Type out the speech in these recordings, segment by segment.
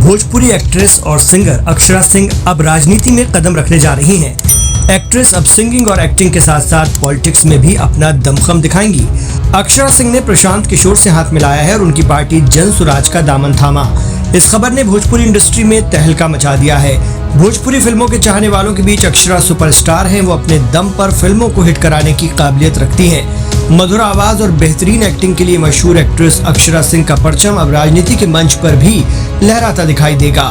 Bhojpuri actress और singer Akshara Singh अब राजनीति में कदम रखने जा रही हैं। एक्ट्रेस अब सिंगिंग और एक्टिंग के साथ साथ पॉलिटिक्स में भी अपना दमखम दिखाएंगी। अक्षरा सिंह ने प्रशांत किशोर से हाथ मिलाया है और उनकी पार्टी जन सुराज का दामन थामा। इस खबर ने भोजपुरी इंडस्ट्री में तहलका मचा दिया है। भोजपुरी फिल्मों के चाहने वालों के बीच अक्षरा सुपरस्टार हैं। वो अपने दम पर फिल्मों को हिट कराने की काबिलियत रखती हैं। मधुर आवाज और बेहतरीन एक्टिंग के लिए मशहूर एक्ट्रेस अक्षरा सिंह का परचम अब राजनीति के मंच पर भी लहराता दिखाई देगा।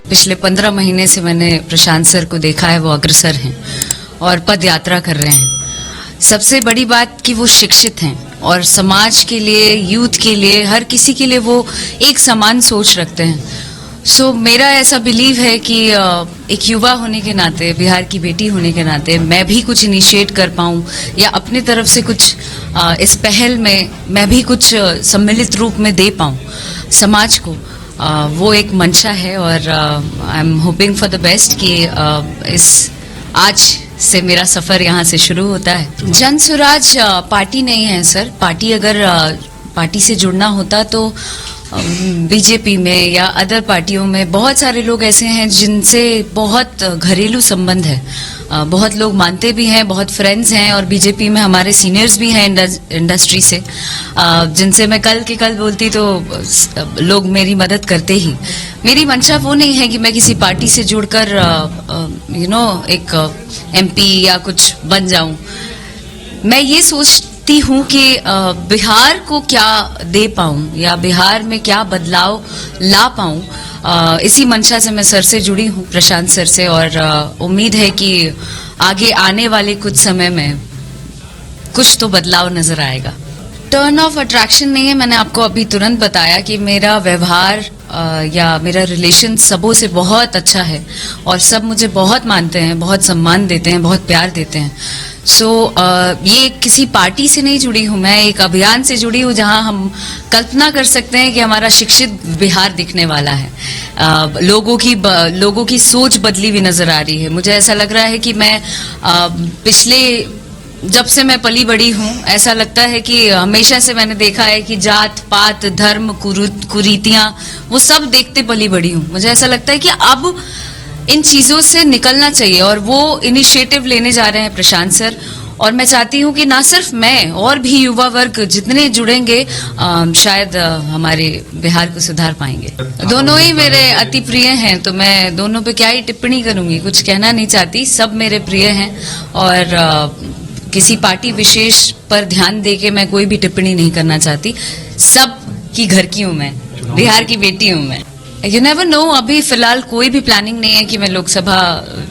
पिछले 15 महीने से मैंने प्रशांत सर को देखा है, वो अग्रसर हैं और पद यात्रा कर रहे हैं। सबसे बड़ी बात कि वो शिक्षित हैं और समाज के लिए, यूथ के लिए, हर किसी के लिए वो एक समान सोच रखते हैं। सो मेरा ऐसा बिलीव है कि एक युवा होने के नाते, बिहार की बेटी होने के नाते मैं भी कुछ इनिशिएट कर पाऊँ या अपने तरफ से कुछ इस पहल में मैं भी कुछ सम्मिलित रूप में दे पाऊँ समाज को, वो एक मंशा है। और I am hoping for the best कि इस आज से मेरा सफर यहाँ से शुरू होता है। जन सुराज पार्टी नहीं है सर। पार्टी अगर पार्टी से जुड़ना होता तो बीजेपी में या अदर पार्टियों में बहुत सारे लोग ऐसे हैं जिनसे बहुत घरेलू संबंध है, बहुत लोग मानते भी हैं, बहुत फ्रेंड्स हैं। और बीजेपी में हमारे सीनियर्स भी हैं इंडस्ट्री से, जिनसे मैं कल के कल बोलती तो लोग मेरी मदद करते ही। मेरी मंशा वो नहीं है कि मैं किसी पार्टी से जुड़कर एक एमपी या कुछ बन जाऊं। मैं ये सोचती हूँ कि बिहार को क्या दे पाऊं या बिहार में क्या बदलाव ला पाऊं। इसी मंशा से मैं सर से जुड़ी हूँ, प्रशांत सर से, और उम्मीद है कि आगे आने वाले कुछ समय में कुछ तो बदलाव नजर आएगा। टर्न ऑफ अट्रैक्शन नहीं है। मैंने आपको अभी तुरंत बताया कि मेरा व्यवहार या मेरा रिलेशन सबों से बहुत अच्छा है और सब मुझे बहुत मानते हैं, बहुत सम्मान देते हैं, बहुत प्यार देते हैं। सो ये किसी पार्टी से नहीं जुड़ी हूँ, मैं एक अभियान से जुड़ी हूँ जहाँ हम कल्पना कर सकते हैं कि हमारा शिक्षित बिहार दिखने वाला है। लोगों की सोच बदली हुई नजर आ रही है। मुझे ऐसा लग रहा है कि मैं जब से मैं पली बड़ी हूँ, ऐसा लगता है कि हमेशा से मैंने देखा है कि जात पात, धर्म, कुरीतियां, वो सब देखते पली बड़ी हूँ। मुझे ऐसा लगता है कि अब इन चीजों से निकलना चाहिए और वो इनिशिएटिव लेने जा रहे हैं प्रशांत सर। और मैं चाहती हूँ कि ना सिर्फ मैं, और भी युवा वर्ग जितने जुड़ेंगे शायद हमारे बिहार को सुधार पाएंगे। दोनों ही मेरे अति प्रिय हैं, तो मैं दोनों पे क्या ही टिप्पणी करूंगी, कुछ कहना नहीं चाहती। सब मेरे प्रिय हैं और किसी पार्टी विशेष पर ध्यान देके मैं कोई भी टिप्पणी नहीं करना चाहती। सब की घर की हूँ मैं, बिहार की बेटी हूँ मैं। यू नेवर नो, अभी फिलहाल कोई भी प्लानिंग नहीं है कि मैं लोकसभा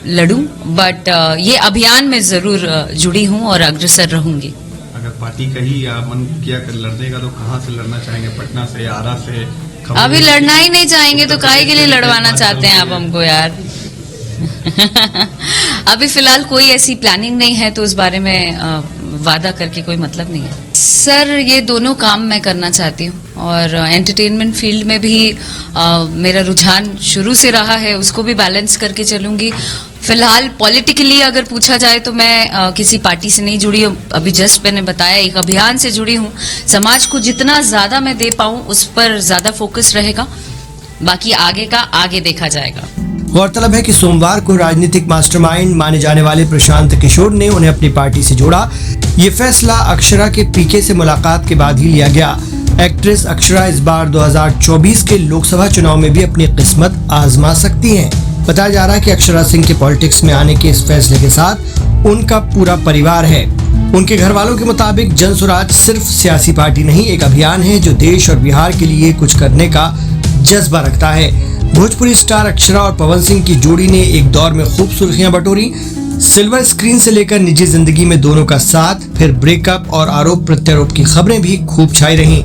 लड़ूं, बट ये अभियान में जरूर जुड़ी हूँ और अग्रसर रहूंगी। अगर पार्टी कही या मन किया कर लड़ने का तो कहाँ से लड़ना चाहेंगे? पटना से, आरा से? अभी लड़ना ही नहीं चाहेंगे तो काहे के लिए लड़वाना चाहते हैं आप हमको यार? अभी फिलहाल कोई ऐसी प्लानिंग नहीं है, तो उस बारे में वादा करके कोई मतलब नहीं है। सर, ये दोनों काम मैं करना चाहती हूँ और एंटरटेनमेंट फील्ड में भी मेरा रुझान शुरू से रहा है, उसको भी बैलेंस करके चलूंगी। फिलहाल पॉलिटिकली अगर पूछा जाए तो मैं किसी पार्टी से नहीं जुड़ी हूँ। अभी जस्ट मैंने बताया एक अभियान से जुड़ी हूँ। समाज को जितना ज्यादा मैं दे पाऊँ उस पर ज्यादा फोकस रहेगा, बाकी आगे का आगे देखा जाएगा। गौरतलब है कि सोमवार को राजनीतिक मास्टरमाइंड माने जाने वाले प्रशांत किशोर ने उन्हें अपनी पार्टी से जोड़ा। ये फैसला अक्षरा के पीके से मुलाकात के बाद ही लिया गया। एक्ट्रेस अक्षरा इस बार 2024 के लोकसभा चुनाव में भी अपनी किस्मत आजमा सकती हैं। बताया जा रहा है कि अक्षरा सिंह के पॉलिटिक्स में आने के इस फैसले के साथ उनका पूरा परिवार है। उनके घर वालों के मुताबिक जन सुराज सिर्फ सियासी पार्टी नहीं, एक अभियान है जो देश और बिहार के लिए कुछ करने का जज्बा रखता है। भोजपुरी स्टार अक्षरा और पवन सिंह की जोड़ी ने एक दौर में खूब सुर्खियां बटोरी। सिल्वर स्क्रीन से लेकर निजी जिंदगी में दोनों का साथ, फिर ब्रेकअप और आरोप प्रत्यारोप की खबरें भी खूब छाई रहीं।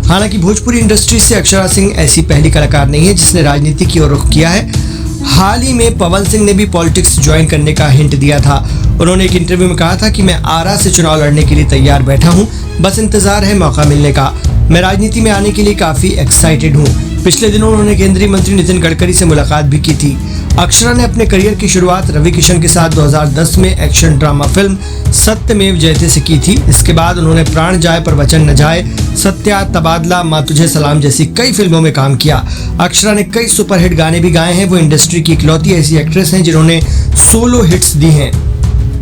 हालांकि भोजपुरी इंडस्ट्री से अक्षरा सिंह ऐसी पहली कलाकार नहीं है जिसने राजनीति की ओर रुख किया है। हाल ही में पवन सिंह ने भी पॉलिटिक्स ज्वाइन करने का हिंट दिया था। उन्होंने एक इंटरव्यू में कहा था कि मैं आरा से चुनाव लड़ने के लिए तैयार बैठा हूँ, बस इंतजार है मौका मिलने का। मैं राजनीति में आने के लिए काफी एक्साइटेड हूँ। पिछले दिनों उन्होंने केंद्रीय मंत्री नितिन गडकरी से मुलाकात भी की थी। अक्षरा ने अपने करियर की शुरुआत रवि किशन के साथ 2010 में एक्शन ड्रामा फिल्म सत्यमेव जयते से की थी। इसके बाद उन्होंने प्राण जाए पर वचन न जाए, सत्या, तबादला, माँ तुझे सलाम जैसी कई फिल्मों में काम किया। अक्षरा ने कई सुपरहिट गाने भी गाए हैं। वो इंडस्ट्री की इकलौती ऐसी एक्ट्रेस हैं जिन्होंने सोलो हिट्स दी हैं।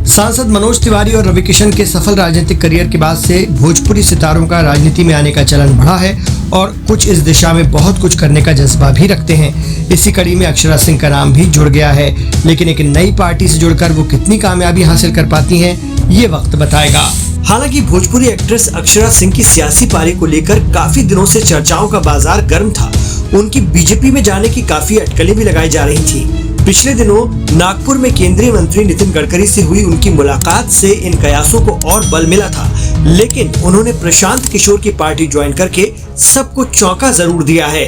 सांसद मनोज तिवारी और रवि किशन के सफल राजनीतिक करियर के बाद से भोजपुरी सितारों का राजनीति में आने का चलन बढ़ा है और कुछ इस दिशा में बहुत कुछ करने का जज्बा भी रखते हैं। इसी कड़ी में अक्षरा सिंह का नाम भी जुड़ गया है, लेकिन एक नई पार्टी से जुड़कर वो कितनी कामयाबी हासिल कर पाती हैं, ये वक्त बताएगा। हालांकि भोजपुरी एक्ट्रेस अक्षरा सिंह की सियासी पारी को लेकर काफी दिनों से चर्चाओं का बाजार गर्म था। उनकी बीजेपी में जाने की काफी अटकलें भी लगाई जा रही थी। पिछले दिनों नागपुर में केंद्रीय मंत्री नितिन गडकरी से हुई उनकी मुलाकात से इन कयासों को और बल मिला था, लेकिन उन्होंने प्रशांत किशोर की पार्टी ज्वाइन करके सबको चौंका जरूर दिया है।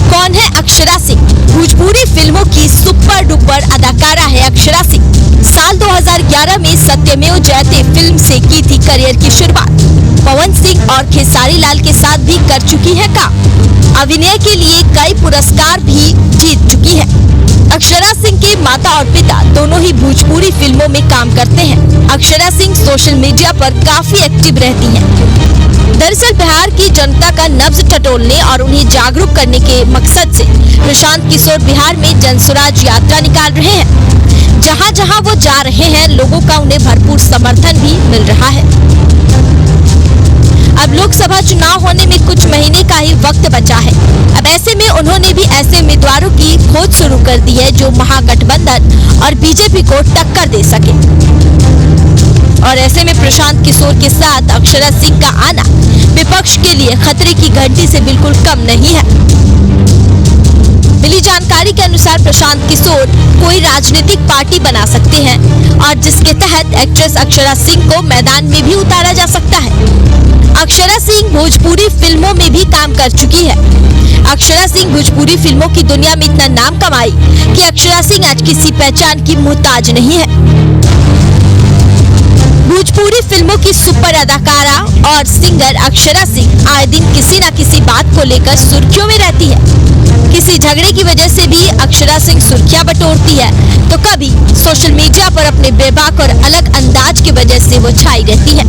कौन है अक्षरा सिंह? भोजपुरी फिल्मों की सुपर डुपर अदाकारा है अक्षरा सिंह। साल 2011 में सत्यमेव जयते फिल्म से की थी करियर की शुरुआत। पवन सिंह और खेसारी लाल के साथ भी कर चुकी है काम। अभिनय के लिए कई पुरस्कार भी जीत चुकी है। अक्षरा सिंह के माता और पिता दोनों ही भोजपुरी फिल्मों में काम करते हैं। अक्षरा सिंह सोशल मीडिया पर काफी एक्टिव रहती हैं। दरअसल बिहार की जनता का नब्ज टटोलने और उन्हें जागरूक करने के मकसद से प्रशांत किशोर बिहार में जनसुराज यात्रा निकाल रहे हैं। जहां जहां वो जा रहे हैं, लोगों का उन्हें भरपूर समर्थन भी मिल रहा है। अब लोकसभा चुनाव होने में कुछ महीने का ही वक्त बचा है। अब ऐसे में उन्होंने भी ऐसे उम्मीदवारों की खोज शुरू कर दी है जो महागठबंधन और बीजेपी को टक्कर दे सके। और ऐसे में प्रशांत किशोर के साथ अक्षरा सिंह का आना विपक्ष के लिए खतरे की घंटी से बिल्कुल कम नहीं है। मिली जानकारी के अनुसार प्रशांत किशोर कोई राजनीतिक पार्टी बना सकते हैं और जिसके तहत एक्ट्रेस अक्षरा सिंह को मैदान में भी उतारा जा सकता है। अक्षरा सिंह भोजपुरी फिल्मों में भी काम कर चुकी है। अक्षरा सिंह भोजपुरी फिल्मों की दुनिया में इतना नाम कमाई कि अक्षरा सिंह आज किसी पहचान की मोहताज नहीं है। भोजपुरी फिल्मों की सुपर अदाकारा और सिंगर अक्षरा सिंह आए दिन किसी न किसी बात को लेकर सुर्खियों में रहती है। किसी झगड़े की वजह से भी अक्षरा सिंह सुर्खियां बटोरती है, तो कभी सोशल मीडिया पर अपने बेबाक और अलग अंदाज की वजह से वो छाई रहती है।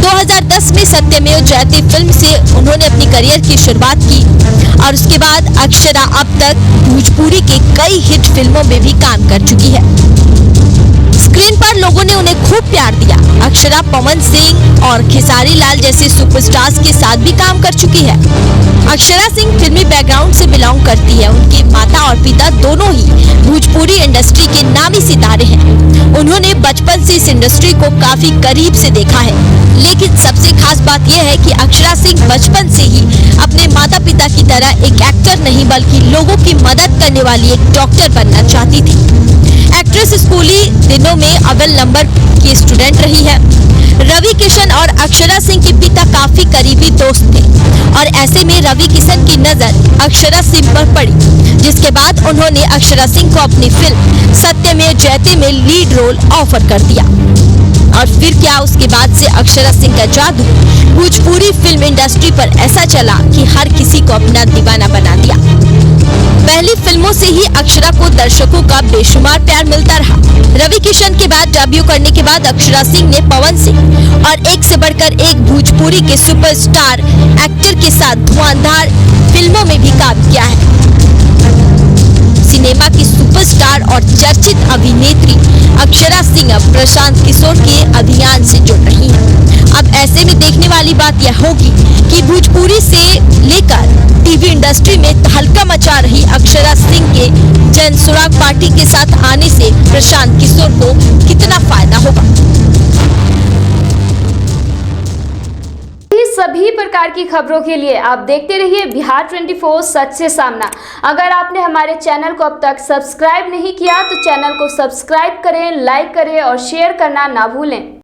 2010 में सत्यमेव जयते फिल्म से उन्होंने अपनी करियर की शुरुआत की और उसके बाद अक्षरा अब तक भोजपुरी के कई हिट फिल्मों में भी काम कर चुकी है। स्क्रीन पर लोगों ने उन्हें खूब प्यार दिया। अक्षरा पवन सिंह और खेसारी लाल जैसे सुपरस्टार्स के साथ भी काम कर चुकी है। अक्षरा सिंह फिल्मी बैकग्राउंड से बिलोंग करती है। उनके माता और पिता दोनों ही भोजपुरी इंडस्ट्री के नामी सितारे हैं। उन्होंने बचपन से इस इंडस्ट्री को काफी करीब से देखा है। लेकिन सबसे खास बात यह है कि अक्षरा सिंह बचपन से ही अपने माता पिता की तरह एक एक्टर नहीं बल्कि लोगों की मदद करने वाली एक डॉक्टर बनना चाहती थी। एक्ट्रेस स्कूली दिनों में अव्वल नंबर की स्टूडेंट रही है। रवि किशन और अक्षरा सिंह के पिता काफी करीबी दोस्त थे और ऐसे में रवि किशन की नजर अक्षरा सिंह पर पड़ी, जिसके बाद उन्होंने अक्षरा सिंह को अपनी फिल्म सत्यमेव जयते में लीड रोल ऑफर कर दिया। और फिर क्या, उसके बाद से अक्षरा सिंह का जादू भोजपुरी फिल्म इंडस्ट्री पर ऐसा चला कि हर किसी को अपना दीवाना बना दिया। पहली फिल्मों से ही अक्षरा को दर्शकों का बेशुमार प्यार मिलता रहा। रवि किशन के बाद डेब्यू करने के बाद अक्षरा सिंह ने पवन सिंह और एक से बढ़कर एक भोजपुरी के सुपरस्टार एक्टर के साथ धुआंधार फिल्मों में भी काम किया है। सिनेमा की सुपरस्टार और चर्चित अभिनेत्री अक्षरा सिंह अब प्रशांत किशोर के अभियान से जुड़ रही हैं। अब ऐसे में देखने वाली बात यह होगी कि भोजपुरी से लेकर टीवी इंडस्ट्री में तहलका मचा रही अक्षरा सिंह के जनसुराग पार्टी के साथ आने से प्रशांत किशोर को कितना फायदा होगा। सभी प्रकार की खबरों के लिए आप देखते रहिए बिहार 24 सच से सामना। अगर आपने हमारे चैनल को अब तक सब्सक्राइब नहीं किया तो चैनल को सब्सक्राइब करें, लाइक करें और शेयर करना ना भूलें।